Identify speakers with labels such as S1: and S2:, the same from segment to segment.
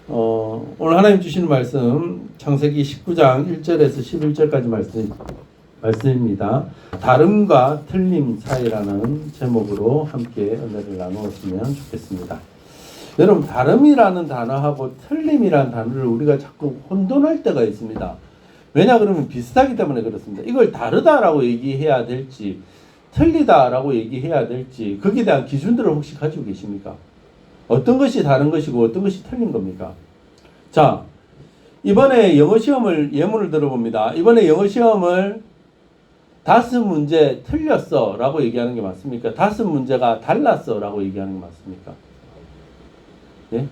S1: 오늘 하나님 주시는 말씀 창세기 19장 1절에서 11절까지 말씀입니다. 다름과 틀림 사이라는 제목으로 함께 은혜를 나누었으면 좋겠습니다. 여러분, 다름이라는 단어하고 틀림이라는 단어를 우리가 자꾸 혼돈할 때가 있습니다. 왜냐 그러면 비슷하기 때문에 그렇습니다. 이걸 다르다라고 얘기해야 될지 틀리다라고 얘기해야 될지 거기에 대한 기준들을 혹시 가지고 계십니까? 어떤 것이 다른 것이고 어떤 것이 틀린 겁니까? 자, 이번에 영어 시험을 예문을 들어봅니다. 이번에 영어 시험을 5문제 틀렸어 라고 얘기하는 게 맞습니까? 5문제가 달랐어 라고 얘기하는 게 맞습니까? 예?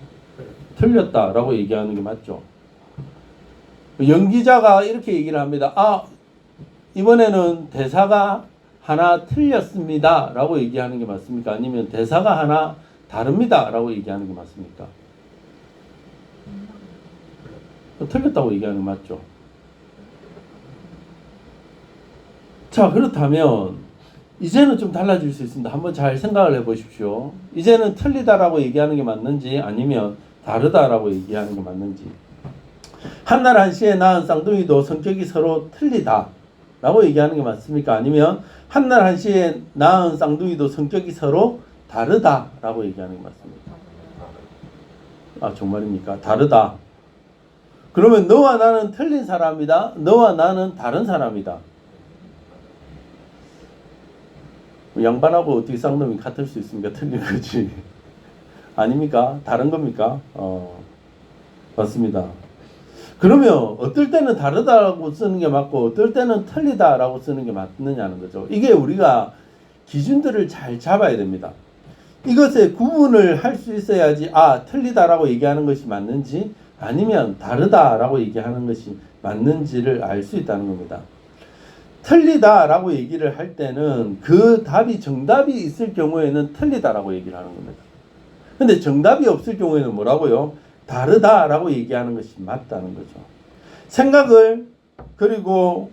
S1: 틀렸다 라고 얘기하는 게 맞죠? 연기자가 이렇게 얘기를 합니다. 이번에는 대사가 하나 틀렸습니다 라고 얘기하는 게 맞습니까? 아니면 대사가 하나 다릅니다 라고 얘기하는 게 맞습니까? 틀렸다고 얘기하는 게 맞죠? 자, 그렇다면 이제는 좀 달라질 수 있습니다. 한번 잘 생각을 해보십시오. 이제는 틀리다라고 얘기하는 게 맞는지 아니면 다르다라고 얘기하는 게 맞는지. 한날 한시에 낳은 쌍둥이도 성격이 서로 틀리다 라고 얘기하는 게 맞습니까? 아니면 한날 한시에 낳은 쌍둥이도 성격이 서로 다르다 라고 얘기하는 게 맞습니까? 정말입니까? 다르다. 그러면 너와 나는 틀린 사람이다. 너와 나는 다른 사람이다. 양반하고 어떻게 쌍둥이 같을 수 있습니까? 틀린 거지. 아닙니까? 다른 겁니까? 맞습니다. 그러면 어떨 때는 다르다라고 쓰는 게 맞고 어떨 때는 틀리다라고 쓰는 게 맞느냐는 거죠. 이게 우리가 기준들을 잘 잡아야 됩니다. 이것에 구분을 할 수 있어야지 틀리다라고 얘기하는 것이 맞는지 아니면 다르다라고 얘기하는 것이 맞는지를 알 수 있다는 겁니다. 틀리다라고 얘기를 할 때는 그 답이 정답이 있을 경우에는 틀리다라고 얘기를 하는 겁니다. 근데 정답이 없을 경우에는 뭐라고요? 다르다라고 얘기하는 것이 맞다는 거죠. 생각을 그리고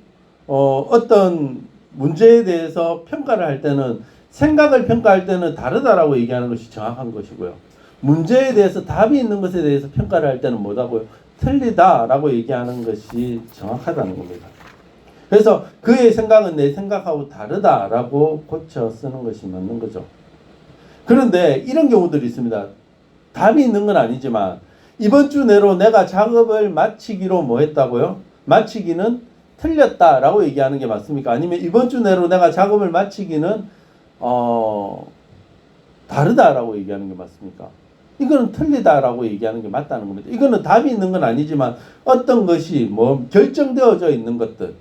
S1: 어떤 문제에 대해서 평가를 할 때는 생각을 평가할 때는 다르다라고 얘기하는 것이 정확한 것이고요. 문제에 대해서 답이 있는 것에 대해서 평가를 할 때는 뭐라고요? 틀리다라고 얘기하는 것이 정확하다는 겁니다. 그래서 그의 생각은 내 생각하고 다르다라고 고쳐 쓰는 것이 맞는 거죠. 그런데 이런 경우들이 있습니다. 답이 있는 건 아니지만 이번 주 내로 내가 작업을 마치기로 뭐 했다고요? 마치기는 틀렸다라고 얘기하는 게 맞습니까? 아니면 이번 주 내로 내가 작업을 마치기는 다르다라고 얘기하는 게 맞습니까? 이거는 틀리다라고 얘기하는 게 맞다는 겁니다. 이거는 답이 있는 건 아니지만 어떤 것이 결정되어져 있는 것들,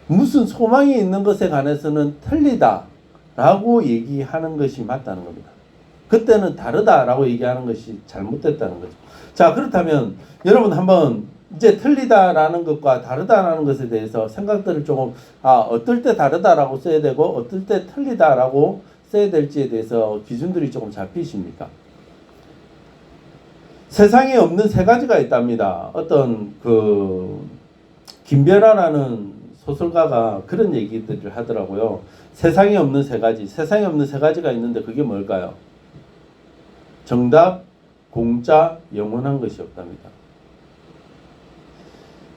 S1: 무슨 소망이 있는 것에 관해서는 틀리다라고 얘기하는 것이 맞다는 겁니다. 그때는 다르다라고 얘기하는 것이 잘못됐다는 거죠. 자, 그렇다면 여러분 한번 이제 틀리다라는 것과 다르다라는 것에 대해서 생각들을 조금 어떨 때 다르다라고 써야 되고 어떨 때 틀리다라고 써야 될지에 대해서 기준들이 조금 잡히십니까? 세상에 없는 세 가지가 있답니다. 어떤 김별아라는 소설가가 그런 얘기들을 하더라고요. 세상에 없는 세 가지. 세상에 없는 세 가지가 있는데 그게 뭘까요? 정답, 공짜, 영원한 것이 없답니다.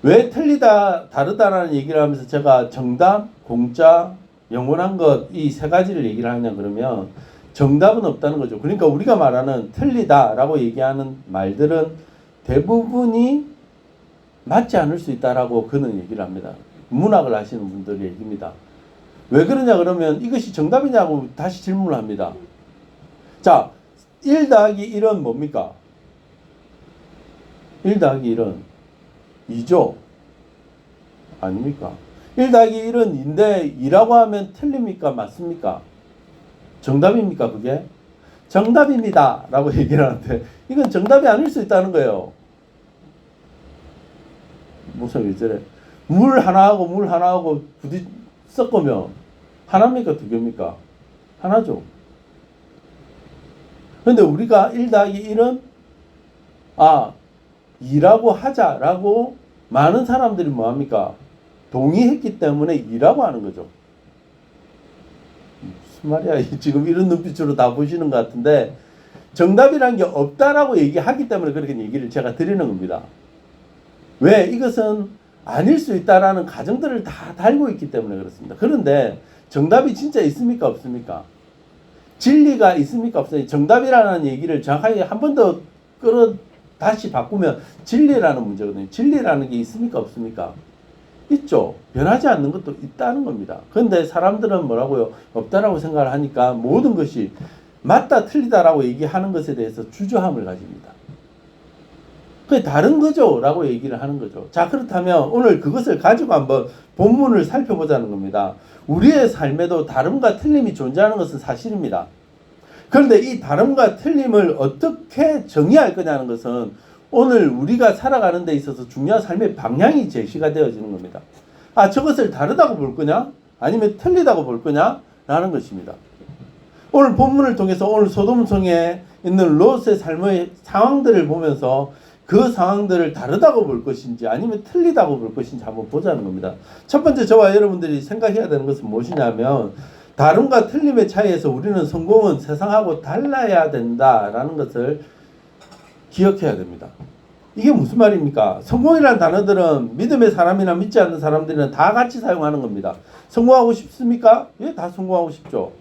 S1: 왜 틀리다, 다르다라는 얘기를 하면서 제가 정답, 공짜, 영원한 것 이 세 가지를 얘기를 하냐 그러면 정답은 없다는 거죠. 그러니까 우리가 말하는 틀리다라고 얘기하는 말들은 대부분이 맞지 않을 수 있다라고 그는 얘기를 합니다. 문학을 하시는 분들의 얘기입니다. 왜 그러냐 그러면 이것이 정답이냐고 다시 질문을 합니다. 자, 1 더하기 1은 뭡니까? 1 더하기 1은 2죠. 아닙니까? 1 더하기 1은 2인데 2라고 하면 틀립니까? 맞습니까? 정답입니까? 그게? 정답입니다. 라고 얘기를 하는데 이건 정답이 아닐 수 있다는 거예요. 무슨 왜 저래? 물 하나하고 부딪 섞으면 하나입니까? 두 개입니까? 하나죠. 근데 우리가 1 더하기 1은 2라고 하자라고 많은 사람들이 뭐합니까? 동의했기 때문에 2라고 하는 거죠. 무슨 말이야? 지금 이런 눈빛으로 다 보시는 것 같은데 정답이라는 게 없다라고 얘기하기 때문에 그렇게 얘기를 제가 드리는 겁니다. 왜? 이것은 아닐 수 있다라는 가정들을 다 달고 있기 때문에 그렇습니다. 그런데 정답이 진짜 있습니까? 없습니까? 진리가 있습니까? 없습니까? 정답이라는 얘기를 정확하게 한 번 더 다시 바꾸면 진리라는 문제거든요. 진리라는 게 있습니까? 없습니까? 있죠. 변하지 않는 것도 있다는 겁니다. 그런데 사람들은 뭐라고요? 없다라고 생각을 하니까 모든 것이 맞다 틀리다라고 얘기하는 것에 대해서 주저함을 가집니다. 그게 다른 거죠 라고 얘기를 하는 거죠. 자, 그렇다면 오늘 그것을 가지고 한번 본문을 살펴보자는 겁니다. 우리의 삶에도 다름과 틀림이 존재하는 것은 사실입니다. 그런데 이 다름과 틀림을 어떻게 정의할 거냐는 것은 오늘 우리가 살아가는 데 있어서 중요한 삶의 방향이 제시가 되어지는 겁니다. 아, 저것을 다르다고 볼 거냐? 아니면 틀리다고 볼 거냐? 라는 것입니다. 오늘 본문을 통해서 오늘 소돔성에 있는 롯의 삶의 상황들을 보면서 그 상황들을 다르다고 볼 것인지 아니면 틀리다고 볼 것인지 한번 보자는 겁니다. 첫 번째 저와 여러분들이 생각해야 되는 것은 무엇이냐면 다름과 틀림의 차이에서 우리는 성공은 세상하고 달라야 된다라는 것을 기억해야 됩니다. 이게 무슨 말입니까? 성공이라는 단어들은 믿음의 사람이나 믿지 않는 사람들은 다 같이 사용하는 겁니다. 성공하고 싶습니까? 예, 다 성공하고 싶죠.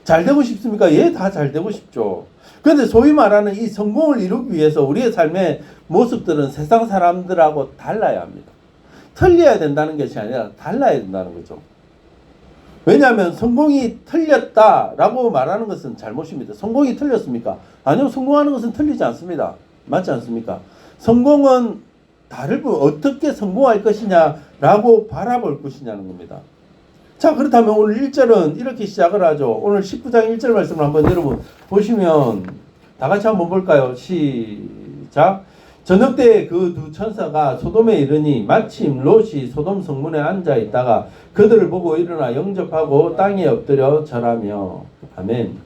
S1: 잘 되고 싶습니까? 예, 다 잘 되고 싶죠. 그런데 소위 말하는 이 성공을 이루기 위해서 우리의 삶의 모습들은 세상 사람들하고 달라야 합니다. 틀려야 된다는 것이 아니라 달라야 된다는 거죠. 왜냐하면 성공이 틀렸다라고 말하는 것은 잘못입니다. 성공이 틀렸습니까? 아니요, 성공하는 것은 틀리지 않습니다. 맞지 않습니까? 성공은 다를 뿐 어떻게 성공할 것이냐라고 바라볼 것이냐는 겁니다. 자, 그렇다면 오늘 1절은 이렇게 시작을 하죠. 오늘 19장 1절 말씀을 한번 여러분 보시면 다 같이 한번 볼까요? 시작. 저녁 때 그 두 천사가 소돔에 이르니 마침 롯이 소돔 성문에 앉아 있다가 그들을 보고 일어나 영접하고 땅에 엎드려 절하며. 아멘.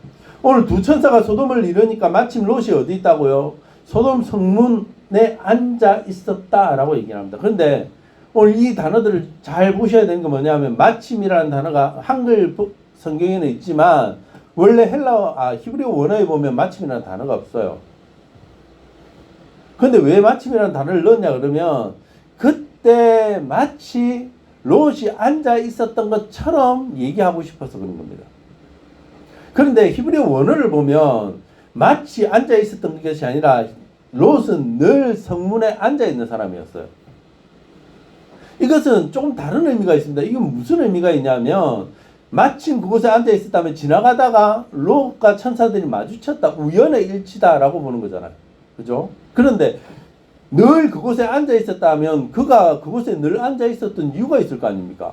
S1: 오늘 두 천사가 소돔을 이르니까 마침 롯이 어디 있다고요? 소돔 성문에 앉아 있었다라고 얘기합니다. 그런데 오늘 이 단어들을 잘 보셔야 되는 게 뭐냐면 마침이라는 단어가 한글 성경에는 있지만 원래 히브리어 원어에 보면 마침이라는 단어가 없어요. 그런데 왜 마침이라는 단어를 넣었냐 그러면 그때 마치 롯이 앉아 있었던 것처럼 얘기하고 싶어서 그런 겁니다. 그런데 히브리어 원어를 보면 마치 앉아 있었던 것이 아니라 롯은 늘 성문에 앉아 있는 사람이었어요. 이것은 조금 다른 의미가 있습니다. 이게 무슨 의미가 있냐면 마침 그곳에 앉아 있었다면 지나가다가 롯과 천사들이 마주쳤다. 우연의 일치다라고 보는 거잖아요. 그죠? 그런데 늘 그곳에 앉아 있었다면 그가 그곳에 늘 앉아 있었던 이유가 있을 거 아닙니까?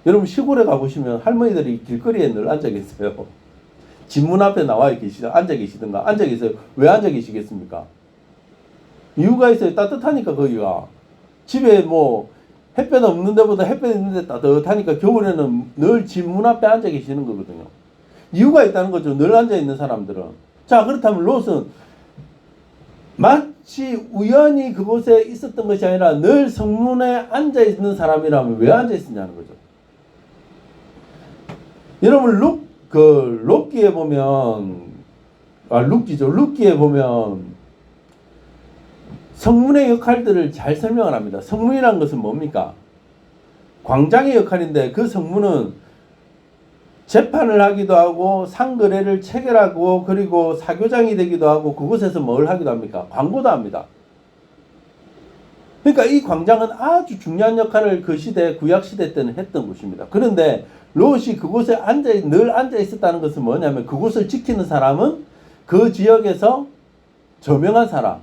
S1: 여러분 시골에 가보시면 할머니들이 길거리에 늘 앉아 계세요. 집 문 앞에 나와 앉아 계시든가 앉아 계세요. 왜 앉아 계시겠습니까? 이유가 있어요. 따뜻하니까 거기가. 집에 뭐 햇볕 없는 데보다 햇볕 있는 데 따뜻하니까 겨울에는 늘 집 문 앞에 앉아 계시는 거거든요. 이유가 있다는 거죠. 늘 앉아 있는 사람들은. 자, 그렇다면 롯은 마치 우연히 그곳에 있었던 것이 아니라 늘 성문에 앉아 있는 사람이라면 왜 앉아 있었냐는 거죠. 여러분 룻기에 보면 룻기에 보면 성문의 역할들을 잘 설명을 합니다. 성문이라는 것은 뭡니까? 광장의 역할인데 그 성문은 재판을 하기도 하고 상거래를 체결하고 그리고 사교장이 되기도 하고 그곳에서 뭘 하기도 합니까? 광고도 합니다. 그러니까 이 광장은 아주 중요한 역할을 그 시대 구약시대 때는 했던 곳입니다. 그런데 롯이 그곳에 늘 앉아 있었다는 것은 뭐냐면 그곳을 지키는 사람은 그 지역에서 저명한 사람,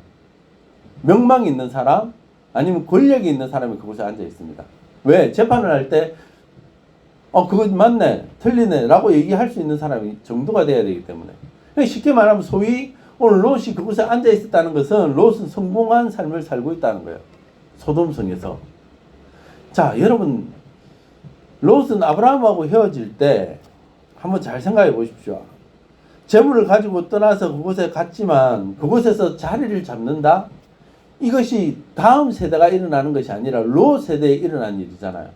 S1: 명망이 있는 사람 아니면 권력이 있는 사람이 그곳에 앉아 있습니다. 왜? 재판을 할 때 그거 맞네, 틀리네 라고 얘기할 수 있는 사람이 정도가 돼야 되기 때문에. 쉽게 말하면 소위 오늘 롯이 그곳에 앉아 있었다는 것은 롯은 성공한 삶을 살고 있다는 거예요. 소돔성에서. 자, 여러분 롯은 아브라함하고 헤어질 때 한번 잘 생각해 보십시오. 재물을 가지고 떠나서 그곳에 갔지만 그곳에서 자리를 잡는다? 이것이 다음 세대가 일어나는 것이 아니라 롯 세대에 일어난 일이잖아요.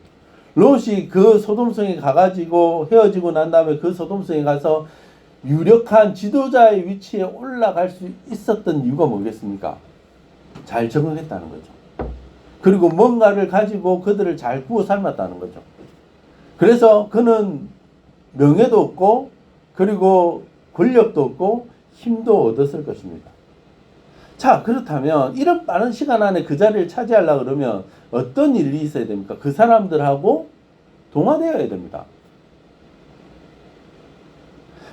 S1: 롯이 그 소돔성에 가가지고 헤어지고 난 다음에 그 소돔성에 가서 유력한 지도자의 위치에 올라갈 수 있었던 이유가 뭐겠습니까? 잘 적응했다는 거죠. 그리고 뭔가를 가지고 그들을 잘 구워 삶았다는 거죠. 그래서 그는 명예도 없고 그리고 권력도 없고 힘도 얻었을 것입니다. 자, 그렇다면 이런 빠른 시간 안에 그 자리를 차지하려고 그러면 어떤 일이 있어야 됩니까? 그 사람들하고 동화되어야 됩니다.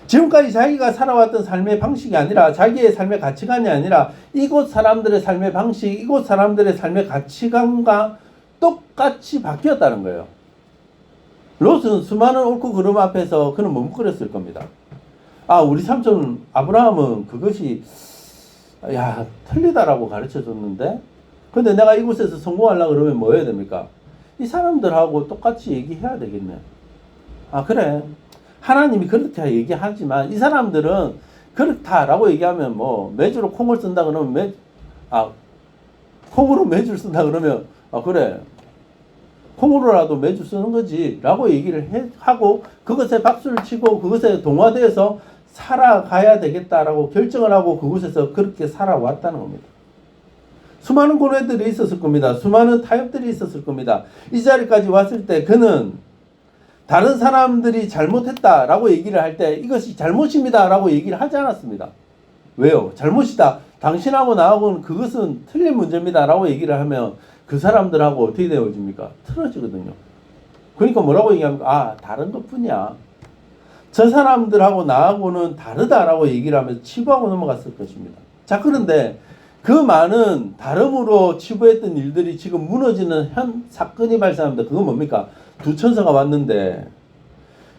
S1: 지금까지 자기가 살아왔던 삶의 방식이 아니라 자기의 삶의 가치관이 아니라 이곳 사람들의 삶의 방식, 이곳 사람들의 삶의 가치관과 똑같이 바뀌었다는 거예요. 롯은 수많은 옳고 그름 앞에서 그는 머뭇거렸을 겁니다. 아, 우리 삼촌 아브라함은 그것이 틀리다라고 가르쳐 줬는데 근데 내가 이곳에서 성공하려고 그러면 뭐 해야 됩니까? 이 사람들하고 똑같이 얘기해야 되겠네. 아, 그래. 하나님이 그렇게 얘기하지만 이 사람들은 그렇다라고 얘기하면 뭐 매주로 콩을 쓴다 그러면 콩으로 매주를 쓴다 그러면 그래. 콩으로라도 매주 쓰는 거지 라고 얘기를 하고 그것에 박수를 치고 그것에 동화되어서 살아가야 되겠다라고 결정을 하고 그곳에서 그렇게 살아왔다는 겁니다. 수많은 고뇌들이 있었을 겁니다. 수많은 타협들이 있었을 겁니다. 이 자리까지 왔을 때 그는 다른 사람들이 잘못했다라고 얘기를 할 때 이것이 잘못입니다라고 얘기를 하지 않았습니다. 왜요? 잘못이다. 당신하고 나하고는 그것은 틀린 문제입니다라고 얘기를 하면 그 사람들하고 어떻게 되어집니까? 틀어지거든요. 그러니까 뭐라고 얘기합니까? 다른 것뿐이야. 저 사람들하고 나하고는 다르다라고 얘기를 하면서 치부하고 넘어갔을 것입니다. 자, 그런데 그 많은 다름으로 치부했던 일들이 지금 무너지는 현 사건이 발생합니다. 그건 뭡니까? 두 천사가 왔는데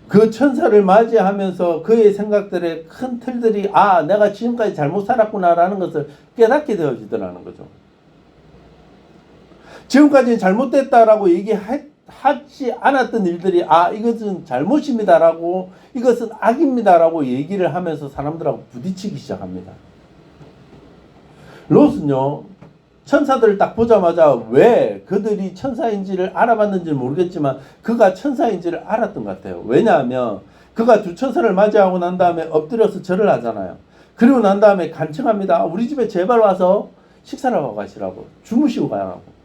S1: 그 천사를 맞이하면서 그의 생각들의 큰 틀들이 내가 지금까지 잘못 살았구나라는 것을 깨닫게 되어지더라는 거죠. 지금까지는 잘못됐다라고 얘기하지 않았던 일들이 이것은 잘못입니다라고 이것은 악입니다라고 얘기를 하면서 사람들하고 부딪히기 시작합니다. 롯은요 천사들을 딱 보자마자 왜 그들이 천사인지를 알아봤는지는 모르겠지만 그가 천사인지를 알았던 것 같아요. 왜냐하면 그가 두 천사를 맞이하고 난 다음에 엎드려서 절을 하잖아요. 그리고 난 다음에 간청합니다. 우리 집에 제발 와서 식사를 하고 가시라고, 주무시고 가라고.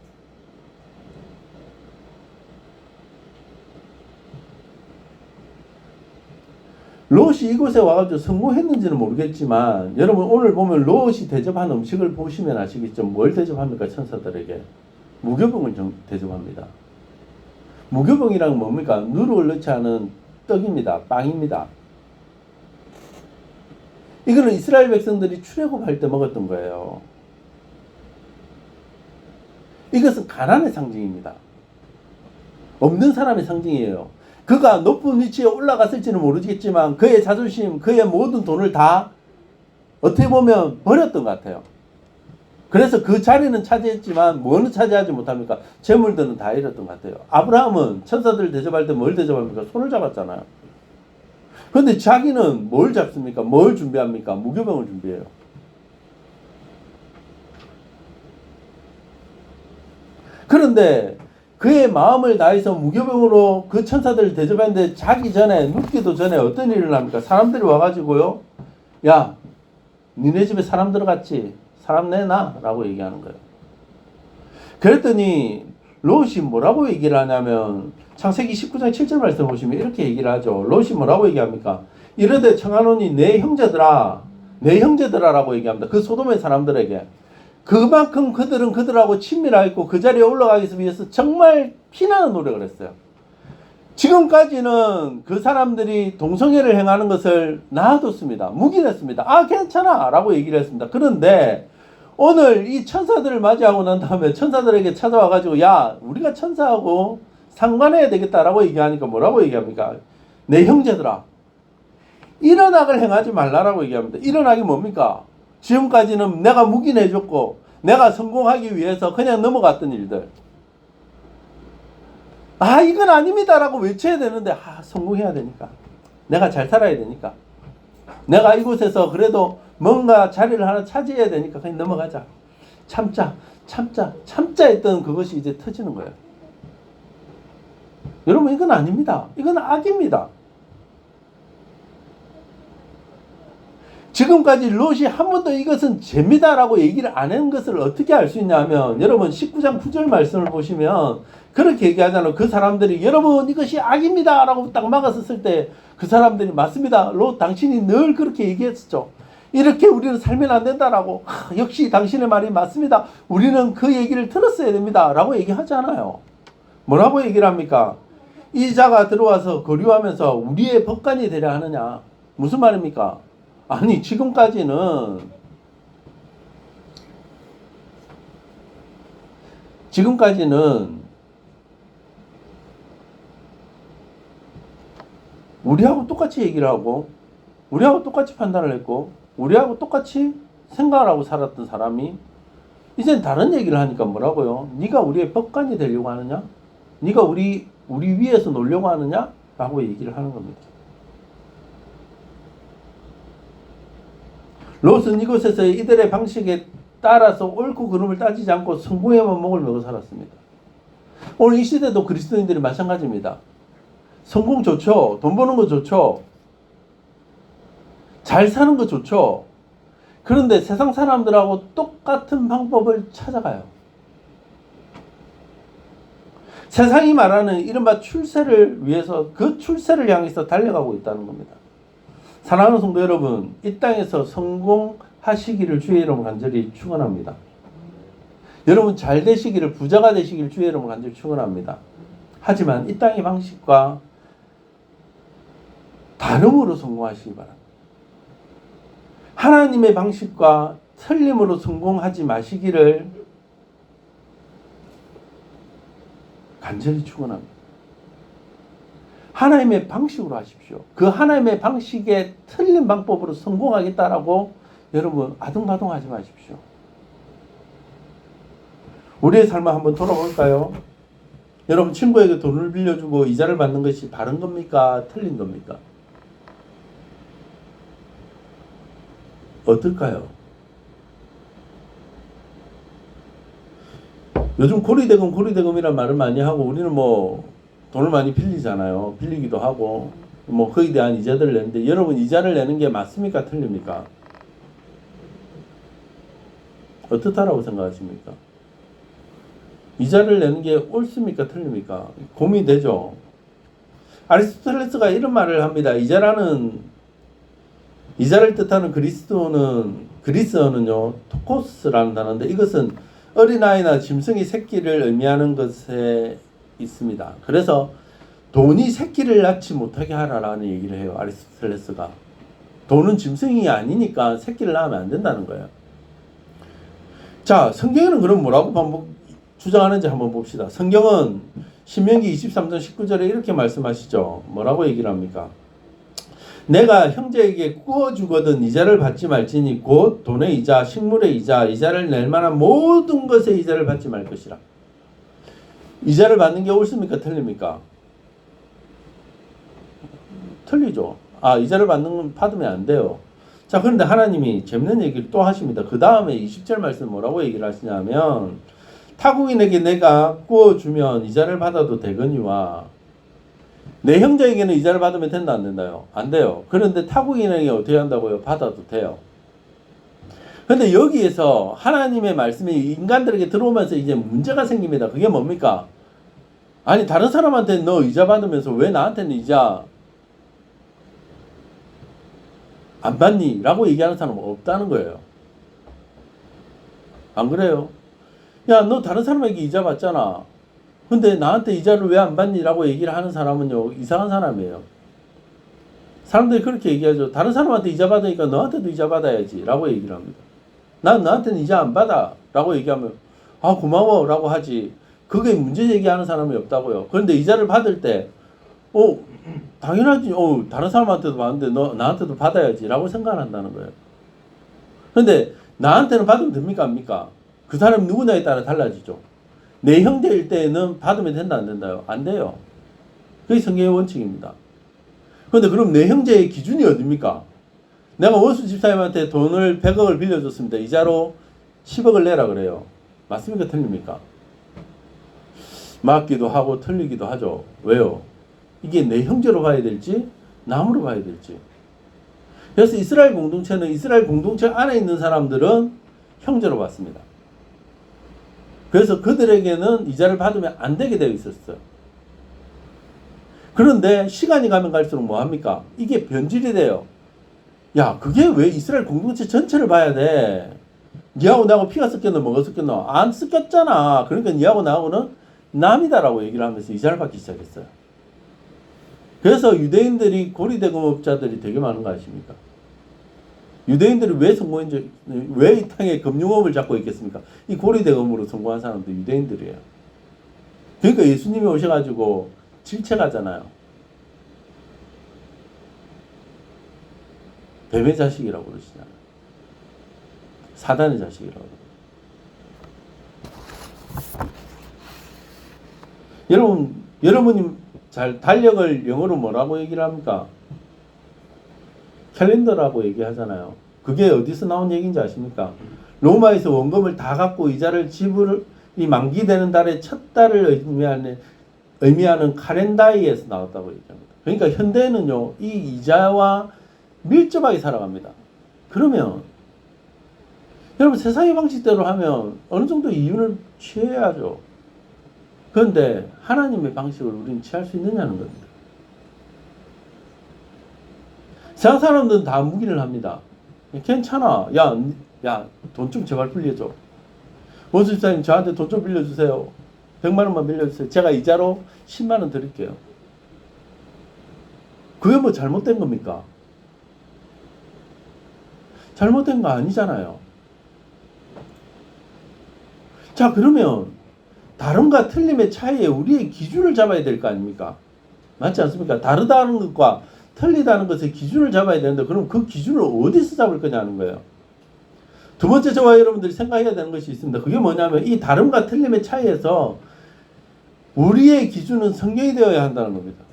S1: 롯이 이곳에 와가지고 성공했는지는 모르겠지만 여러분 오늘 보면 롯이 대접한 음식을 보시면 아시겠죠? 뭘 대접합니까? 천사들에게 무교병을 대접합니다. 무교병이란 뭡니까? 누룩을 넣지 않은 떡입니다. 빵입니다. 이거는 이스라엘 백성들이 출애굽할 때 먹었던 거예요. 이것은 가난의 상징입니다. 없는 사람의 상징이에요. 그가 높은 위치에 올라갔을지는 모르겠지만 그의 자존심, 그의 모든 돈을 다 어떻게 보면 버렸던 것 같아요. 그래서 그 자리는 차지했지만 뭐는 차지하지 못합니까? 재물들은 다 잃었던 것 같아요. 아브라함은 천사들 대접할 때 뭘 대접합니까? 손을 잡았잖아요. 그런데 자기는 뭘 잡습니까? 뭘 준비합니까? 무교병을 준비해요. 그런데 그의 마음을 다해서 무교병으로 그 천사들을 대접했는데 자기 전에, 눕기도 전에 어떤 일을 합니까? 사람들이 와가지고요. 야, 니네 집에 사람 들어갔지? 사람 내놔 라고 얘기하는 거예요. 그랬더니 롯이 뭐라고 얘기를 하냐면 창세기 19장 7절 말씀 보시면 이렇게 얘기를 하죠. 롯이 뭐라고 얘기합니까? 이르되 청하노니 내 형제들아 라고 얘기합니다. 그 소돔의 사람들에게. 그만큼 그들은 그들하고 친밀하고 그 자리에 올라가기 위해서 정말 피나는 노력을 했어요. 지금까지는 그 사람들이 동성애를 행하는 것을 놔뒀습니다. 묵인했습니다. 괜찮아 라고 얘기를 했습니다. 그런데 오늘 이 천사들을 맞이하고 난 다음에 천사들에게 찾아와가지고 야, 우리가 천사하고 상관해야 되겠다라고 얘기하니까 뭐라고 얘기합니까? 내 형제들아, 이런 악을 행하지 말라라고 얘기합니다. 이런 악이 뭡니까? 지금까지는 내가 묵인해줬고 내가 성공하기 위해서 그냥 넘어갔던 일들. 이건 아닙니다라고 외쳐야 되는데 성공해야 되니까. 내가 잘 살아야 되니까. 내가 이곳에서 그래도 뭔가 자리를 하나 차지해야 되니까 그냥 넘어가자. 참자 했던 그것이 이제 터지는 거예요. 여러분 이건 아닙니다. 이건 악입니다. 지금까지 롯이 한 번도 이것은 죄입니다라고 얘기를 안 한 것을 어떻게 알 수 있냐면, 여러분 19장 9절 말씀을 보시면 그렇게 얘기하잖아요. 그 사람들이 여러분 이것이 악입니다 라고 딱 막았었을 때 그 사람들이 맞습니다, 롯 당신이 늘 그렇게 얘기했었죠. 이렇게 우리는 살면 안 된다라고. 역시 당신의 말이 맞습니다, 우리는 그 얘기를 들었어야 됩니다 라고 얘기하잖아요. 뭐라고 얘기를 합니까? 이 자가 들어와서 거류하면서 우리의 법관이 되려 하느냐. 무슨 말입니까? 아니 지금까지는 우리하고 똑같이 얘기를 하고 우리하고 똑같이 판단을 했고 우리하고 똑같이 생각을 하고 살았던 사람이 이젠 다른 얘기를 하니까 뭐라고요? 네가 우리의 법관이 되려고 하느냐? 네가 우리 위에서 놀려고 하느냐? 라고 얘기를 하는 겁니다. 롯은 이곳에서 이들의 방식에 따라서 옳고 그름을 따지지 않고 성공에만 목을 메고 살았습니다. 오늘 이 시대도 그리스도인들이 마찬가지입니다. 성공 좋죠. 돈 버는 거 좋죠. 잘 사는 거 좋죠. 그런데 세상 사람들하고 똑같은 방법을 찾아가요. 세상이 말하는 이른바 출세를 위해서 그 출세를 향해서 달려가고 있다는 겁니다. 사랑하는 성도 여러분, 이 땅에서 성공하시기를 주의 이름으로 간절히 축원합니다. 여러분 잘 되시기를, 부자가 되시기를 주의 이름으로 간절히 축원합니다. 하지만 이 땅의 방식과 다름으로 성공하시기 바랍니다. 하나님의 방식과 틀림으로 성공하지 마시기를 간절히 축원합니다. 하나님의 방식으로 하십시오. 그 하나님의 방식에 틀린 방법으로 성공하겠다라고 여러분 아둥바둥하지 마십시오. 우리의 삶을 한번 돌아볼까요? 여러분 친구에게 돈을 빌려주고 이자를 받는 것이 바른 겁니까? 틀린 겁니까? 어떨까요? 요즘 고리대금이란 말을 많이 하고 우리는 뭐 돈을 많이 빌리잖아요. 빌리기도 하고 뭐 거기에 대한 이자들을 내는데 여러분 이자를 내는 게 맞습니까? 틀립니까? 어떻다라고 생각하십니까? 이자를 내는 게 옳습니까? 틀립니까? 고민되죠. 아리스토텔레스가 이런 말을 합니다. 이자를 뜻하는 그리스어는요 토코스라는 단어인데 이것은 어린아이나 짐승이 새끼를 의미하는 것에 있습니다. 그래서 돈이 새끼를 낳지 못하게 하라라는 얘기를 해요. 아리스토텔레스가. 돈은 짐승이 아니니까 새끼를 낳으면 안 된다는 거예요. 자, 성경에는 그럼 뭐라고 주장하는지 한번 봅시다. 성경은 신명기 23장 19절에 이렇게 말씀하시죠. 뭐라고 얘기를 합니까? 내가 형제에게 구워주거든 이자를 받지 말지니 곧 돈의 이자, 식물의 이자, 이자를 낼 만한 모든 것의 이자를 받지 말 것이라. 이자를 받는 게 옳습니까? 틀립니까? 틀리죠. 이자를 받으면 안 돼요. 자, 그런데 하나님이 재밌는 얘기를 또 하십니다. 그 다음에 20절 말씀 뭐라고 얘기를 하시냐면 타국인에게 내가 구워주면 이자를 받아도 되거니와 내 형제에게는 이자를 받으면 된다 안 된다요? 안 돼요. 그런데 타국인에게 어떻게 한다고요? 받아도 돼요. 그런데 여기에서 하나님의 말씀이 인간들에게 들어오면서 이제 문제가 생깁니다. 그게 뭡니까? 아니 다른 사람한테 너 이자 받으면서 왜 나한테는 이자 안 받니? 라고 얘기하는 사람은 없다는 거예요. 안 그래요? 야, 너 다른 사람에게 이자 받잖아. 근데 나한테 이자를 왜 안 받니? 라고 얘기를 하는 사람은요 이상한 사람이에요. 사람들이 그렇게 얘기하죠. 다른 사람한테 이자 받으니까 너한테도 이자 받아야지 라고 얘기를 합니다. 난 너한테는 이자 안 받아 라고 얘기하면 고마워 라고 하지. 그게 문제 제기하는 사람이 없다고요. 그런데 이자를 받을 때 당연하지. 다른 사람한테도 받는데 너 나한테도 받아야지 라고 생각한다는 거예요. 그런데 나한테는 받으면 됩니까? 압니까? 그 사람이 누구냐에 따라 달라지죠. 내 형제일 때는 받으면 된다 안 된다요? 안 돼요. 그게 성경의 원칙입니다. 그런데 그럼 내 형제의 기준이 어딥니까? 내가 원수 집사님한테 돈을 100억을 빌려줬습니다. 이자로 10억을 내라 그래요. 맞습니까? 틀립니까? 맞기도 하고 틀리기도 하죠. 왜요? 이게 내 형제로 봐야 될지 남으로 봐야 될지. 그래서 이스라엘 공동체는 이스라엘 공동체 안에 있는 사람들은 형제로 봤습니다. 그래서 그들에게는 이자를 받으면 안 되게 되어 있었어요. 그런데 시간이 가면 갈수록 뭐합니까? 이게 변질이 돼요. 야, 그게 왜 이스라엘 공동체 전체를 봐야 돼? 니하고 나하고 피가 섞였나 뭐가 섞였나? 안 섞였잖아. 그러니까 니하고 나하고는 남이다라고 얘기를 하면서 이자를 받기 시작했어요. 그래서 유대인들이 고리대금업자들이 되게 많은 거 아십니까? 유대인들이 왜 성공했는지, 왜 이 땅에 금융업을 잡고 있겠습니까? 이 고리대금으로 성공한 사람들 유대인들이에요. 그러니까 예수님이 오셔가지고 질책하잖아요. 뱀의 자식이라고 그러시잖아요. 사단의 자식이라고. 여러분이 잘 달력을 영어로 뭐라고 얘기를 합니까? 캘린더라고 얘기하잖아요. 그게 어디서 나온 얘기인지 아십니까? 로마에서 원금을 다 갚고 이자를 지불이 만기되는 달의 첫 달을 의미하는 카렌다이에서 나왔다고 얘기합니다. 그러니까 현대에는요, 이 이자와 밀접하게 살아갑니다. 그러면 여러분 세상의 방식대로 하면 어느 정도 이윤을 취해야죠. 그런데 하나님의 방식을 우리는 취할 수 있느냐는 겁니다. 세상 사람들은 다 묵인을 합니다. 괜찮아. 야, 돈 좀 제발 빌려줘. 원수 집사님 저한테 돈 좀 빌려주세요. 100만 원만 빌려주세요. 제가 이자로 10만 원 드릴게요. 그게 뭐 잘못된 겁니까? 잘못된 거 아니잖아요. 자, 그러면 다름과 틀림의 차이에 우리의 기준을 잡아야 될 거 아닙니까? 맞지 않습니까? 다르다는 것과 틀리다는 것의 기준을 잡아야 되는데 그럼 그 기준을 어디서 잡을 거냐는 거예요. 두 번째 저와 여러분들이 생각해야 되는 것이 있습니다. 그게 뭐냐면 이 다름과 틀림의 차이에서 우리의 기준은 성경이 되어야 한다는 겁니다.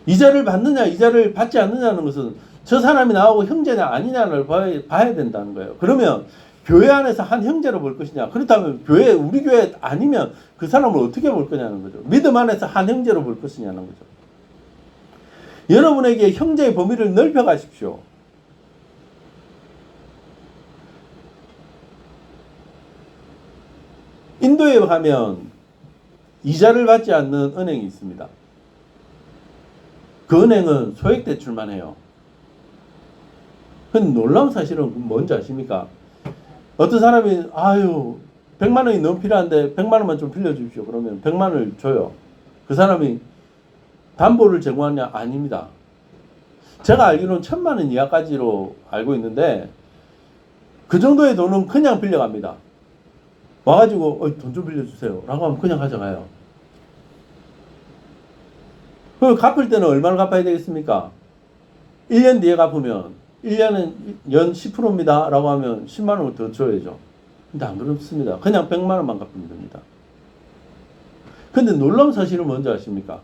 S1: 이자를 받느냐 이자를 받지 않느냐는 것은 저 사람이 나하고 형제냐 아니냐를 봐야 된다는 거예요. 그러면 교회 안에서 한 형제로 볼 것이냐? 그렇다면 우리 교회 아니면 그 사람을 어떻게 볼 거냐는 거죠. 믿음 안에서 한 형제로 볼 것이냐는 거죠. 여러분에게 형제의 범위를 넓혀 가십시오. 인도에 가면 이자를 받지 않는 은행이 있습니다. 그 은행은 소액 대출만 해요. 근데 놀라운 사실은 뭔지 아십니까? 어떤 사람이 100만 원이 너무 필요한데 100만 원만 좀 빌려주십시오. 그러면 100만 원을 줘요. 그 사람이 담보를 제공하냐? 아닙니다. 제가 알기로는 1000만 원 이하까지로 알고 있는데 그 정도의 돈은 그냥 빌려갑니다. 와가지고 돈 좀 빌려주세요 라고 하면 그냥 가져가요. 그럼 갚을 때는 얼마를 갚아야 되겠습니까? 1년 뒤에 갚으면 1년은 연 10%입니다 라고 하면 10만 원을 더 줘야죠. 근데 안 그렇습니다. 그냥 100만 원만 갚으면 됩니다. 근데 놀라운 사실은 뭔지 아십니까?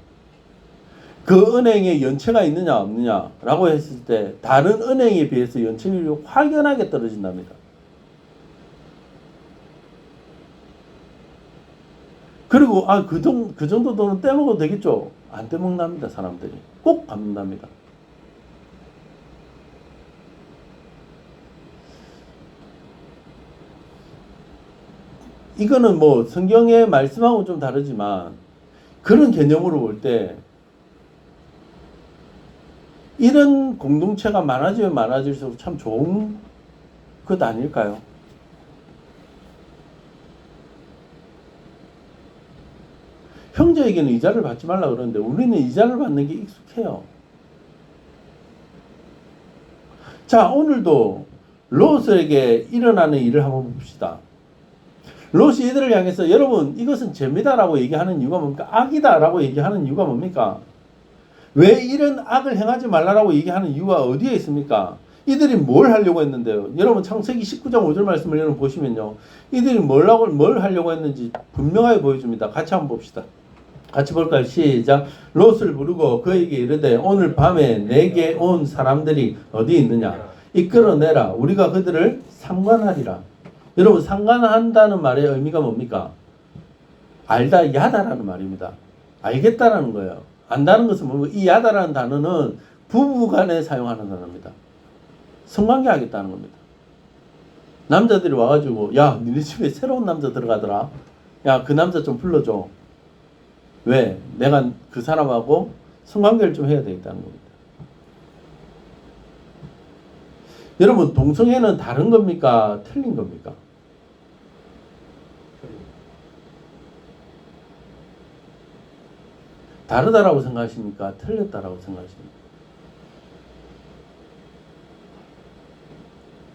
S1: 그 은행에 연체가 있느냐 없느냐 라고 했을 때 다른 은행에 비해서 연체율이 확연하게 떨어진답니다. 그리고 그 정도 돈은 떼먹어도 되겠죠? 안 떼먹답니다. 사람들이 꼭 갚는답니다. 이거는 뭐 성경의 말씀하고 좀 다르지만 그런 개념으로 볼 때 이런 공동체가 많아지면 많아질수록 참 좋은 것 아닐까요? 형제에게는 이자를 받지 말라 그러는데 우리는 이자를 받는 게 익숙해요. 자, 오늘도 롯에게 일어나는 일을 한번 봅시다. 롯이 이들을 향해서 여러분 이것은 죄입니다라고 얘기하는 이유가 뭡니까? 악이다라고 얘기하는 이유가 뭡니까? 왜 이런 악을 행하지 말라라고 얘기하는 이유가 어디에 있습니까? 이들이 뭘 하려고 했는데요. 여러분 창세기 19장 5절 말씀을 여러분 보시면요. 이들이 뭘 하려고 했는지 분명하게 보여줍니다. 같이 한번 봅시다. 같이 볼까요? 시작. 롯을 부르고 그에게 이르되 오늘 밤에 내게 온 사람들이 어디 있느냐? 이끌어내라. 우리가 그들을 상관하리라. 여러분 상관한다는 말의 의미가 뭡니까? 야다라는 말입니다. 알겠다라는 거예요. 안다는 것은 뭐고 이 야다라는 단어는 부부간에 사용하는 단어입니다. 성관계 하겠다는 겁니다. 남자들이 와가지고 야 니네 집에 새로운 남자 들어가더라. 야 그 남자 좀 불러줘. 왜? 내가 그 사람하고 성관계를 좀 해야 되겠다는 겁니다. 여러분 동성애는 다른 겁니까? 틀린 겁니까? 다르다라고 생각하십니까? 틀렸다라고 생각하십니까?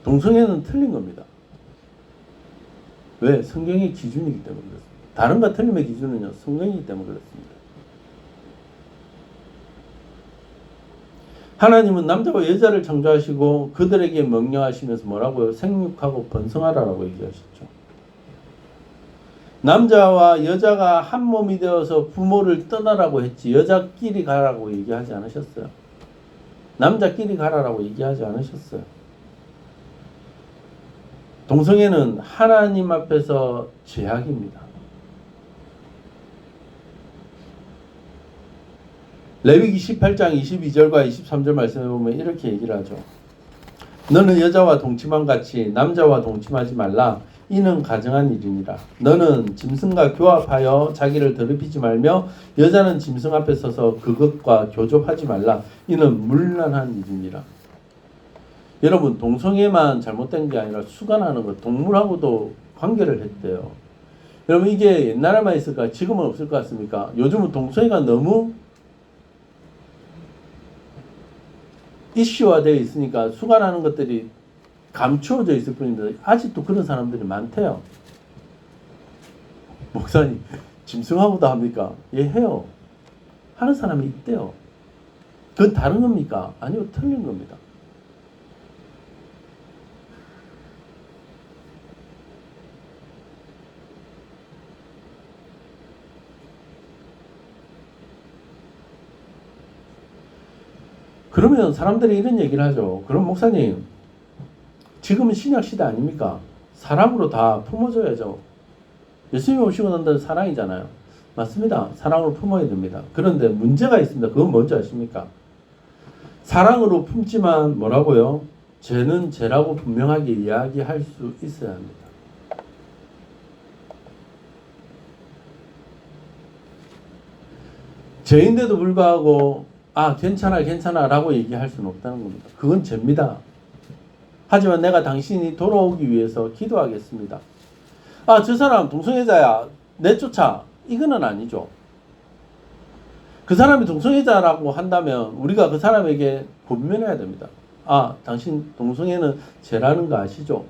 S1: 동성애는 틀린 겁니다. 왜? 성경의 기준이기 때문에 그렇습니다. 다른과 틀림의 기준은요, 성경이기 때문에 그렇습니다. 하나님은 남자와 여자를 창조하시고 그들에게 명령하시면서 뭐라고요? 생육하고 번성하라라고 얘기하셨죠. 남자와 여자가 한 몸이 되어서 부모를 떠나라고 했지 여자끼리 가라고 얘기하지 않으셨어요. 남자끼리 가라라고 얘기하지 않으셨어요. 동성애는 하나님 앞에서 죄악입니다. 레위기 18장 22절과 23절 말씀해 보면 이렇게 얘기를 하죠. 너는 여자와 동침함 같이 남자와 동침하지 말라. 이는 가정한 일이니라. 너는 짐승과 교합하여 자기를 더럽히지 말며 여자는 짐승 앞에 서서 그것과 교접하지 말라. 이는 문란한 일이니라. 여러분 동성애만 잘못된 게 아니라 수간하는 것 동물하고도 관계를 했대요. 여러분 이게 옛날에만 있을까? 지금은 없을 것 같습니까? 요즘은 동성애가 너무 이슈화되어 있으니까 수간하는 것들이 감추어져 있을 뿐인데 아직도 그런 사람들이 많대요. 목사님 짐승하고도 합니까? 예 해요. 하는 사람이 있대요. 그건 다른 겁니까? 아니요 틀린 겁니다. 그러면 사람들이 이런 얘기를 하죠. 그럼 목사님 지금은 신약시대 아닙니까? 사랑으로 다 품어줘야죠. 예수님이 오시고 난 다음에 사랑이잖아요. 맞습니다. 사랑으로 품어야 됩니다. 그런데 문제가 있습니다. 그건 뭔지 아십니까? 사랑으로 품지만 뭐라고요? 죄는 죄라고 분명하게 이야기할 수 있어야 합니다. 죄인데도 불구하고 괜찮아 라고 얘기할 수는 없다는 겁니다. 그건 죄입니다. 하지만 내가 당신이 돌아오기 위해서 기도하겠습니다. 저 사람 동성애자야 내쫓아. 이거는 아니죠. 그 사람이 동성애자라고 한다면 우리가 그 사람에게 권면해야 됩니다. 당신 동성애는 죄라는 거 아시죠?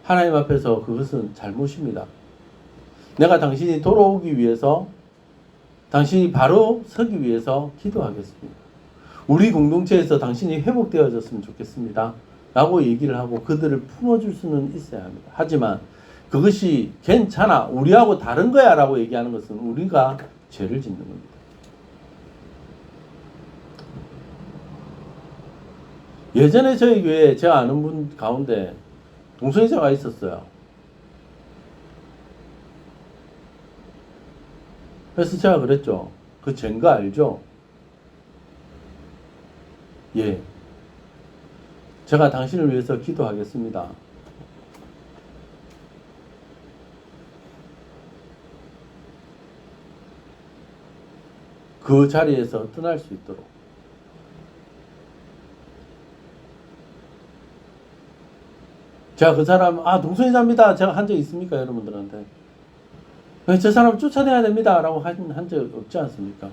S1: 하나님 앞에서 그것은 잘못입니다. 내가 당신이 돌아오기 위해서 당신이 바로 서기 위해서 기도하겠습니다. 우리 공동체에서 당신이 회복되어졌으면 좋겠습니다. 라고 얘기를 하고 그들을 품어줄 수는 있어야 합니다. 하지만 그것이 괜찮아, 우리하고 다른 거야 라고 얘기하는 것은 우리가 죄를 짓는 겁니다. 예전에 저희 교회에 제가 아는 분 가운데 동성애자가 있었어요. 그래서 제가 그랬죠. 그 죄인 거 알죠? 예. 제가 당신을 위해서 기도하겠습니다. 그 자리에서 떠날 수 있도록. 제가 그 사람, 동성애자입니다. 제가 한 적 있습니까? 여러분들한테. 저 사람 쫓아내야 됩니다. 라고 한 적 없지 않습니까?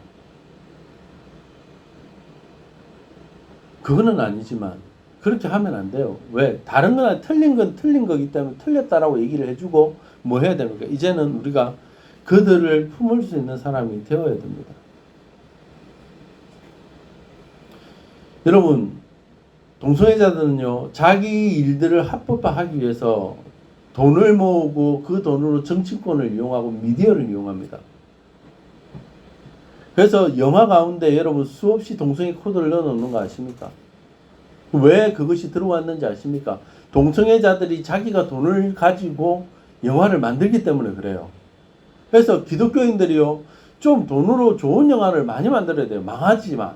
S1: 그거는 아니지만, 그렇게 하면 안 돼요. 왜? 다른 거나 틀린 건 틀린 거기 때문에 틀렸다라고 얘기를 해주고, 뭐 해야 됩니까? 이제는 우리가 그들을 품을 수 있는 사람이 되어야 됩니다. 여러분, 동성애자들은요, 자기 일들을 합법화하기 위해서 돈을 모으고 그 돈으로 정치권을 이용하고 미디어를 이용합니다. 그래서 영화 가운데 여러분 수없이 동성애 코드를 넣어놓는 거 아십니까? 왜 그것이 들어왔는지 아십니까? 동성애자들이 자기가 돈을 가지고 영화를 만들기 때문에 그래요. 그래서 기독교인들이요, 좀 돈으로 좋은 영화를 많이 만들어야 돼요. 망하지만.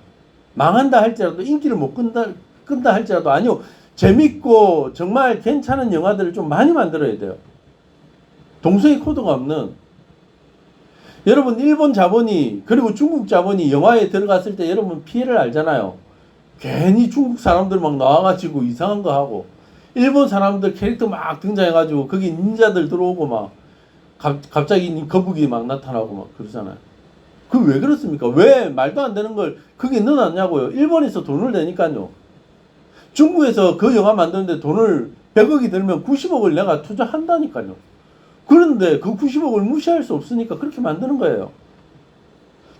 S1: 망한다 할지라도 인기를 못 끈다 할지라도 아니요. 재밌고 정말 괜찮은 영화들을 좀 많이 만들어야 돼요. 동서의 코드가 없는. 여러분 일본 자본이 그리고 중국 자본이 영화에 들어갔을 때 여러분 피해를 알잖아요. 괜히 중국 사람들 막 나와가지고 이상한 거 하고 일본 사람들 캐릭터 막 등장해가지고 거기 닌자들 들어오고 막 갑자기 거북이 막 나타나고 막 그러잖아요. 그 왜 그렇습니까? 왜 말도 안 되는 걸 거기에 넣어놨냐고요. 일본에서 돈을 내니까요. 중국에서 그 영화 만드는데 돈을 100억이 들면 90억을 내가 투자한다니까요. 그런데 그 90억을 무시할 수 없으니까 그렇게 만드는 거예요.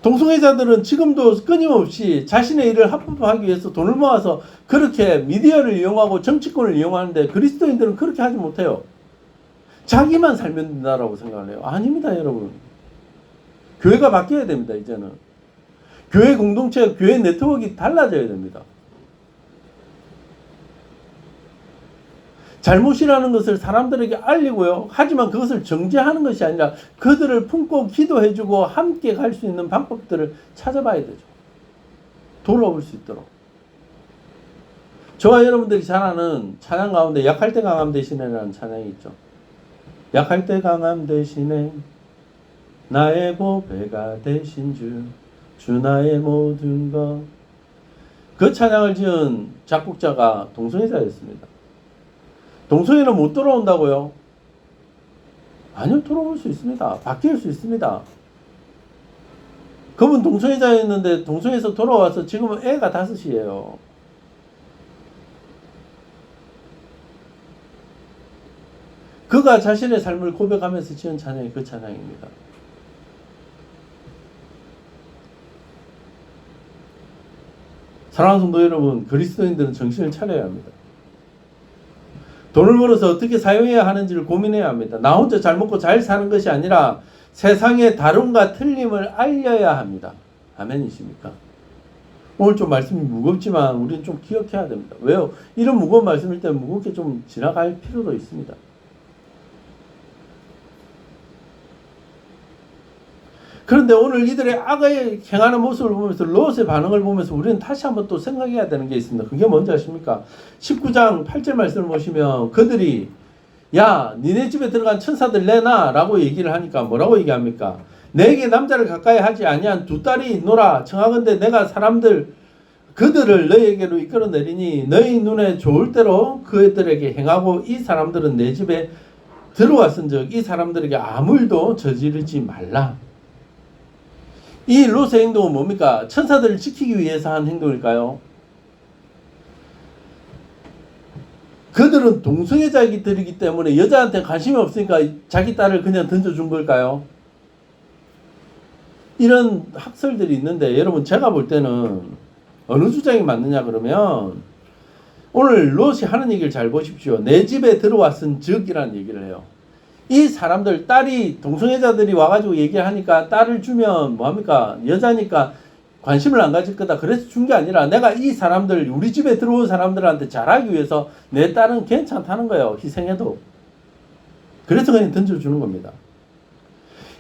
S1: 동성애자들은 지금도 끊임없이 자신의 일을 합법화하기 위해서 돈을 모아서 그렇게 미디어를 이용하고 정치권을 이용하는데 그리스도인들은 그렇게 하지 못해요. 자기만 살면 된다라고 생각을 해요. 아닙니다, 여러분. 교회가 바뀌어야 됩니다, 이제는. 교회 공동체, 교회 네트워크가 달라져야 됩니다. 잘못이라는 것을 사람들에게 알리고요. 하지만 그것을 정죄하는 것이 아니라 그들을 품고 기도해주고 함께 갈 수 있는 방법들을 찾아봐야 되죠. 돌아올 수 있도록. 저와 여러분들이 잘 아는 찬양 가운데 약할 때 강함 대신에라는 찬양이 있죠. 약할 때 강함 대신에 나의 보배가 되신 주 나의 모든 것. 그 찬양을 지은 작곡자가 동성애자였습니다. 동성애는 못 돌아온다고요? 아니요, 돌아올 수 있습니다. 바뀔 수 있습니다. 그분 동성애자였는데 동성애에서 돌아와서 지금은 애가 5이에요. 그가 자신의 삶을 고백하면서 지은 찬양이 그 찬양입니다. 사랑하는 성도 여러분, 그리스도인들은 정신을 차려야 합니다. 돈을 벌어서 어떻게 사용해야 하는지를 고민해야 합니다. 나 혼자 잘 먹고 잘 사는 것이 아니라 세상의 다름과 틀림을 알려야 합니다. 아멘이십니까? 오늘 좀 말씀이 무겁지만 우리는 좀 기억해야 됩니다. 왜요? 이런 무거운 말씀일 때 무겁게 좀 지나갈 필요도 있습니다. 그런데 오늘 이들의 악에 행하는 모습을 보면서 롯의 반응을 보면서 우리는 다시 한번 또 생각해야 되는 게 있습니다. 그게 뭔지 아십니까? 19장 8절 말씀을 보시면 그들이 야 니네 집에 들어간 천사들 내놔 라고 얘기를 하니까 뭐라고 얘기합니까? 내게 남자를 가까이 하지 아니한 2 딸이 있노라. 청하건대 내가 사람들 그들을 너희에게로 이끌어내리니 너희 눈에 좋을 대로 그들에게 행하고 이 사람들은 내 집에 들어왔은즉 이 사람들에게 아무 일도 저지르지 말라. 이 롯의 행동은 뭡니까? 천사들을 지키기 위해서 한 행동일까요? 그들은 동성애자들이기 때문에 여자한테 관심이 없으니까 자기 딸을 그냥 던져준 걸까요? 이런 학설들이 있는데 여러분 제가 볼 때는 어느 주장이 맞느냐 그러면 오늘 롯이 하는 얘기를 잘 보십시오. 내 집에 들어왔은 즉이라는 얘기를 해요. 이 사람들 딸이 동성애자들이 와가지고 얘기하니까 딸을 주면 뭐합니까? 여자니까 관심을 안 가질 거다. 그래서 준 게 아니라 내가 이 사람들 우리 집에 들어온 사람들한테 잘하기 위해서 내 딸은 괜찮다는 거예요. 희생해도. 그래서 그냥 던져주는 겁니다.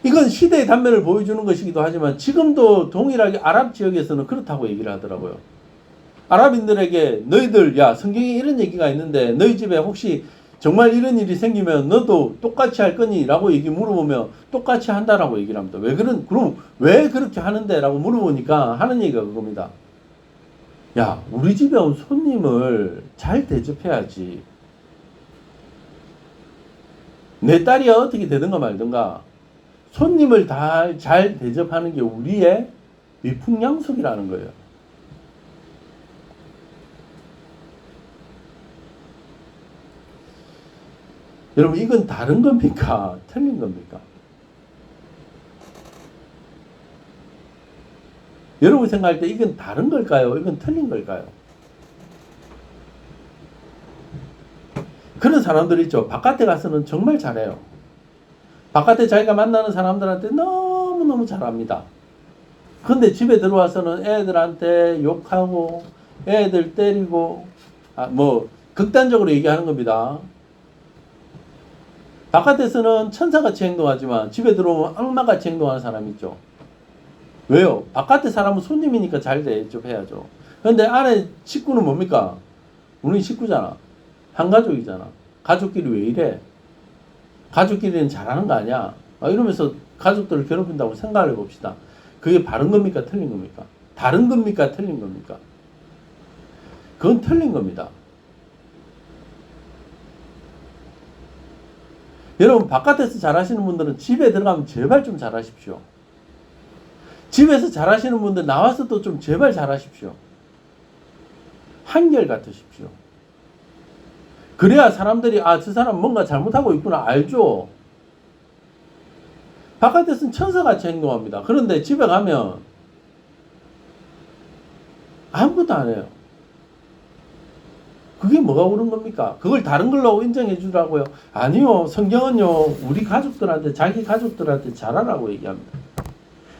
S1: 이건 시대의 단면을 보여주는 것이기도 하지만 지금도 동일하게 아랍 지역에서는 그렇다고 얘기를 하더라고요. 아랍인들에게 너희들 야 성경에 이런 얘기가 있는데 너희 집에 혹시 정말 이런 일이 생기면 너도 똑같이 할 거니? 라고 물어보면 똑같이 한다라고 얘기를 합니다. 그럼 왜 그렇게 하는데? 라고 물어보니까 하는 얘기가 그겁니다. 야, 우리 집에 온 손님을 잘 대접해야지. 내 딸이 어떻게 되든가 말든가 손님을 다 잘 대접하는 게 우리의 위풍양속이라는 거예요. 여러분 이건 다른 겁니까? 틀린 겁니까? 여러분 생각할 때 이건 다른 걸까요? 이건 틀린 걸까요? 그런 사람들 있죠. 바깥에 가서는 정말 잘해요. 바깥에 자기가 만나는 사람들한테 너무너무 잘합니다. 근데 집에 들어와서는 애들한테 욕하고 애들 때리고 극단적으로 얘기하는 겁니다. 바깥에서는 천사같이 행동하지만 집에 들어오면 악마같이 행동하는 사람이 있죠. 왜요? 바깥에 사람은 손님이니까 잘 대접해야죠. 근데 안에 식구는 뭡니까? 우리 식구잖아. 한 가족이잖아. 가족끼리 왜 이래? 가족끼리는 잘하는 거 아니야? 이러면서 가족들을 괴롭힌다고 생각을 해봅시다. 그게 바른 겁니까? 틀린 겁니까? 다른 겁니까? 틀린 겁니까? 그건 틀린 겁니다. 여러분, 바깥에서 잘하시는 분들은 집에 들어가면 제발 좀 잘하십시오. 집에서 잘하시는 분들 나와서도 좀 제발 잘하십시오. 한결 같으십시오. 그래야 사람들이 저 사람 뭔가 잘못하고 있구나 알죠. 바깥에서는 천사같이 행동합니다. 그런데 집에 가면 아무것도 안 해요. 그게 뭐가 그런 겁니까? 그걸 다른 걸로 인정해 주라고요? 아니요. 성경은요, 우리 가족들한테, 자기 가족들한테 잘하라고 얘기합니다.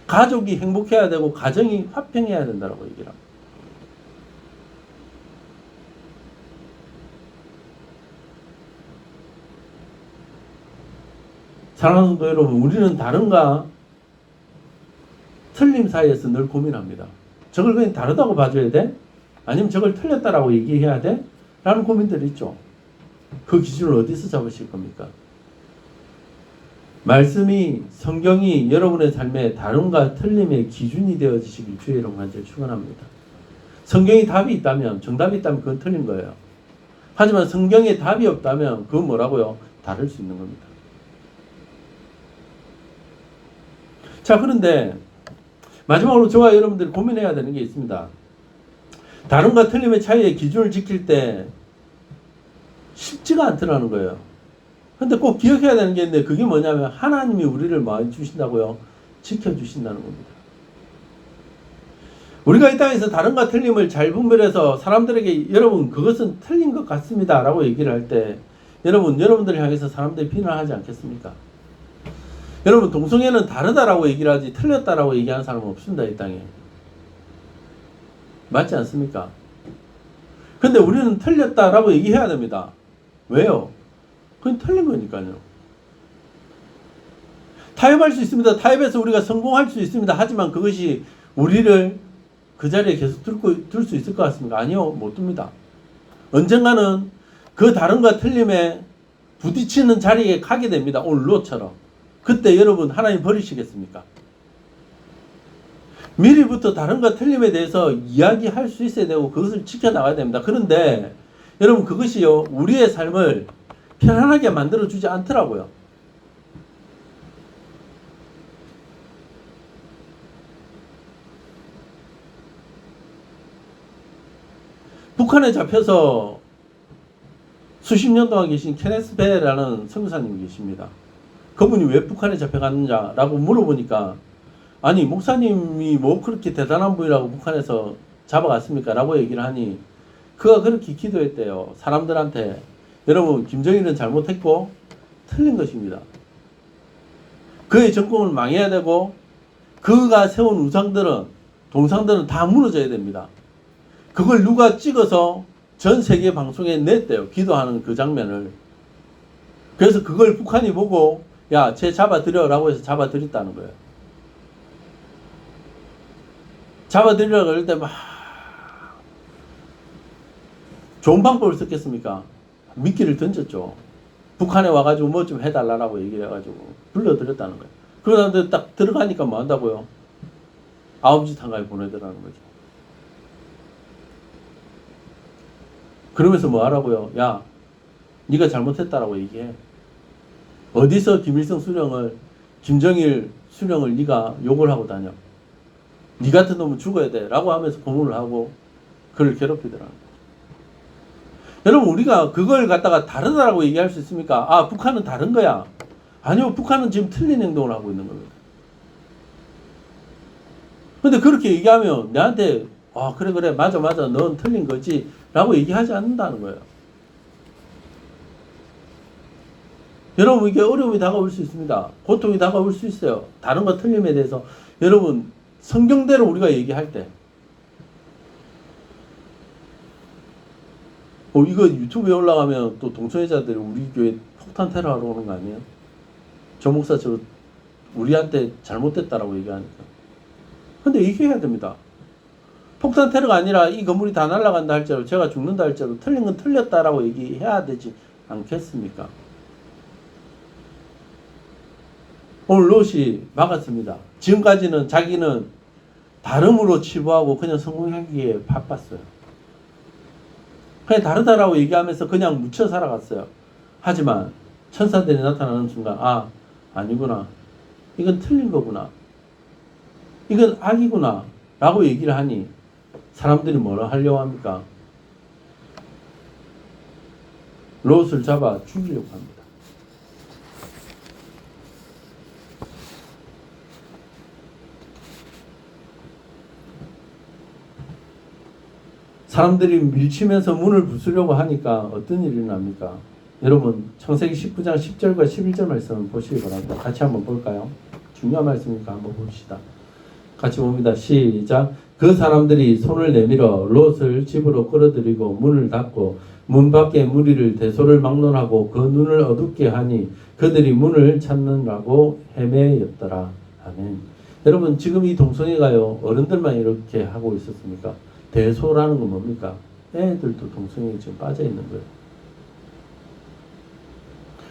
S1: 가족이 행복해야 되고, 가정이 화평해야 된다고 얘기를 합니다. 사랑하는 성도 여러분, 우리는 다른가 틀림 사이에서 늘 고민합니다. 저걸 그냥 다르다고 봐줘야 돼? 아니면 저걸 틀렸다라고 얘기해야 돼? 라는 고민들이 있죠. 그 기준을 어디서 잡으실 겁니까? 말씀이, 성경이 여러분의 삶에 다름과 틀림의 기준이 되어지시길 주의 이름 간절히 축원합니다. 성경에 답이 있다면, 정답이 있다면 그건 틀린 거예요. 하지만 성경에 답이 없다면 그건 뭐라고요? 다를 수 있는 겁니다. 자, 그런데 마지막으로 저와 여러분들이 고민해야 되는 게 있습니다. 다름과 틀림의 차이의 기준을 지킬 때 쉽지가 않더라는 거예요. 근데 꼭 기억해야 되는 게 있는데 그게 뭐냐면 하나님이 우리를 많이 주신다고요? 지켜주신다는 겁니다. 우리가 이 땅에서 다름과 틀림을 잘 분별해서 사람들에게 여러분 그것은 틀린 것 같습니다 라고 얘기를 할 때 여러분들을 향해서 사람들이 비난하지 않겠습니까? 여러분 동성애는 다르다라고 얘기를 하지 틀렸다라고 얘기하는 사람은 없습니다. 이 땅에. 맞지 않습니까? 근데 우리는 틀렸다라고 얘기해야 됩니다. 왜요? 그건 틀린 거니까요. 타협할 수 있습니다. 타협해서 우리가 성공할 수 있습니다. 하지만 그것이 우리를 그 자리에 계속 둘 수 있을 것 같습니까? 아니요. 못 둡니다. 언젠가는 그 다름과 틀림에 부딪히는 자리에 가게 됩니다. 오늘 롯처럼. 그때 여러분 하나님 버리시겠습니까? 미리부터 다름과 틀림에 대해서 이야기할 수 있어야 되고 그것을 지켜나가야 됩니다. 그런데 여러분 그것이요 우리의 삶을 편안하게 만들어주지 않더라고요. 북한에 잡혀서 수십 년 동안 계신 케네스 베라는 선교사님이 계십니다. 그분이 왜 북한에 잡혀갔느냐라고 물어보니까 아니 목사님이 뭐 그렇게 대단한 분이라고 북한에서 잡아갔습니까? 라고 얘기를 하니 그가 그렇게 기도했대요. 사람들한테 여러분 김정일은 잘못했고 틀린 것입니다. 그의 정권을 망해야 되고 그가 세운 우상들은 동상들은 다 무너져야 됩니다. 그걸 누가 찍어서 전 세계 방송에 냈대요. 기도하는 그 장면을. 그래서 그걸 북한이 보고 야, 쟤 잡아들여 라고 해서 잡아들였다는 거예요. 잡아들이라고 그럴 때 막 좋은 방법을 썼겠습니까? 미끼를 던졌죠. 북한에 와가지고 뭐 좀 해달라고 얘기를 해가지고 불러들였다는 거예요. 그러다 딱 들어가니까 뭐 한다고요? 아홉짓 한가에 보내더라는 거죠. 그러면서 뭐 하라고요? 야, 네가 잘못했다라고 얘기해. 어디서 김일성 수령을, 김정일 수령을 네가 욕을 하고 다녀. 네 같은 놈은 죽어야 돼 라고 하면서 고문을 하고 그를 괴롭히더라는 거예요. 여러분 우리가 그걸 갖다가 다르다라고 얘기할 수 있습니까? 아 북한은 다른 거야. 아니요 북한은 지금 틀린 행동을 하고 있는 겁니다. 근데 그렇게 얘기하면 내한테 아 그래 맞아 넌 틀린 거지 라고 얘기하지 않는다는 거예요. 여러분 이게 어려움이 다가올 수 있습니다. 고통이 다가올 수 있어요. 다른 거 틀림에 대해서 여러분 성경대로 우리가 얘기할 때 이거 유튜브에 올라가면 또 동성애자들이 우리 교회 폭탄 테러하러 오는 거 아니에요? 저 목사 저 우리한테 잘못됐다라고 얘기하니까. 근데 얘기해야 됩니다. 폭탄 테러가 아니라 이 건물이 다 날아간다 할지라도 제가 죽는다 할지라도 틀린 건 틀렸다라고 얘기해야 되지 않겠습니까? 오늘 롯이 막았습니다. 지금까지는 자기는 다름으로 치부하고 그냥 성공하기에 바빴어요. 그냥 다르다라고 얘기하면서 그냥 묻혀 살아갔어요. 하지만 천사들이 나타나는 순간 아니구나. 이건 틀린 거구나. 이건 악이구나. 라고 얘기를 하니 사람들이 뭐라 하려고 합니까? 롯을 잡아 죽이려고 합니다. 사람들이 밀치면서 문을 부수려고 하니까 어떤 일이 납니까? 여러분 창세기 19장 10절과 11절 말씀을 보시기 바랍니다. 같이 한번 볼까요? 중요한 말씀이니까 한번 봅시다. 같이 봅니다. 시작. 그 사람들이 손을 내밀어 롯을 집으로 끌어들이고 문을 닫고 문 밖에 무리를 대소를 막론하고 그 눈을 어둡게 하니 그들이 문을 찾느라고 헤매였더라. 아멘. 여러분 지금 이 동성애가요 어른들만 이렇게 하고 있었습니까? 대소라는 건 뭡니까? 애들도 동성애에 지금 빠져 있는 거예요.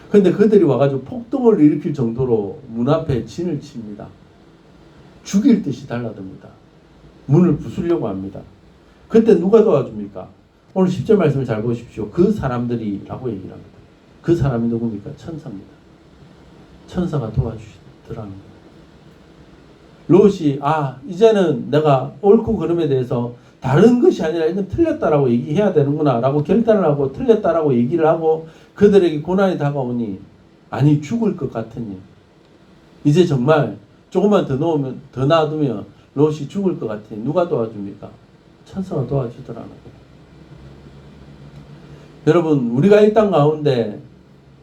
S1: 근데 그들이 와가지고 폭동을 일으킬 정도로 문 앞에 진을 칩니다. 죽일 듯이 달라듭니다. 문을 부수려고 합니다. 그때 누가 도와줍니까? 오늘 10절 말씀을 잘 보십시오. 그 사람들이 라고 얘기를 합니다. 그 사람이 누굽니까? 천사입니다. 천사가 도와주시더라는 거예요. 롯이 이제는 내가 옳고 그름에 대해서 다른 것이 아니라 이건 틀렸다라고 얘기해야 되는구나 라고 결단을 하고 틀렸다라고 얘기를 하고 그들에게 고난이 다가오니 아니 죽을 것 같으니 이제 정말 조금만 더 놔두면 롯이 죽을 것 같으니 누가 도와줍니까? 천사가 도와주더라는 거예요. 여러분 우리가 이 땅 가운데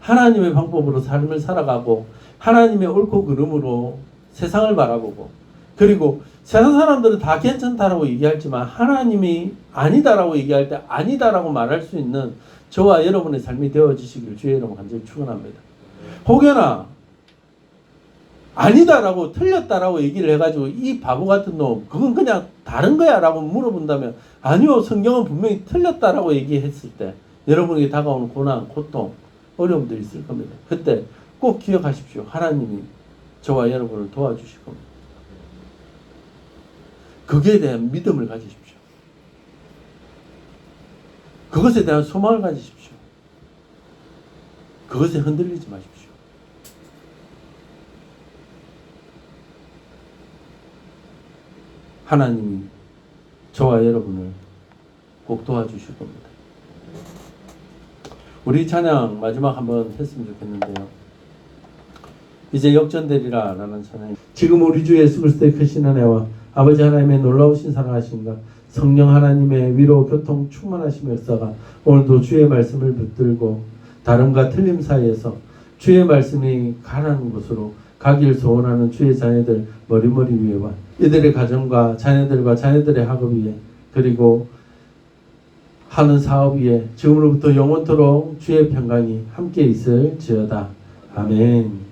S1: 하나님의 방법으로 삶을 살아가고 하나님의 옳고 그름으로 세상을 바라보고 그리고 세상 사람들은 다 괜찮다라고 얘기하지만 하나님이 아니다라고 얘기할 때 아니다라고 말할 수 있는 저와 여러분의 삶이 되어지시기를 주의 이름으로 간절히 축원합니다. 혹여나 아니다라고 틀렸다라고 얘기를 해가지고 이 바보 같은 놈 그건 그냥 다른 거야 라고 물어본다면 아니요 성경은 분명히 틀렸다라고 얘기했을 때 여러분에게 다가오는 고난, 고통, 어려움들이 있을 겁니다. 그때 꼭 기억하십시오. 하나님이 저와 여러분을 도와주실 겁니다. 거기에 대한 믿음을 가지십시오. 그것에 대한 소망을 가지십시오. 그것에 흔들리지 마십시오. 하나님이 저와 여러분을 꼭 도와주실 겁니다. 우리 찬양 마지막 한번 했으면 좋겠는데요. 이제 역전되리라 라는 찬양. 지금 우리 주 예수 그리스도의 크신 은혜와 아버지 하나님의 놀라우신 사랑하심과 성령 하나님의 위로 교통 충만하심의 역사가 오늘도 주의 말씀을 붙들고 다름과 틀림 사이에서 주의 말씀이 가라는 곳으로 가길 소원하는 주의 자녀들 머리머리 위에와 이들의 가정과 자녀들의 학업 위에 그리고 하는 사업 위에 지금으로부터 영원토록 주의 평강이 함께 있을지어다. 아멘.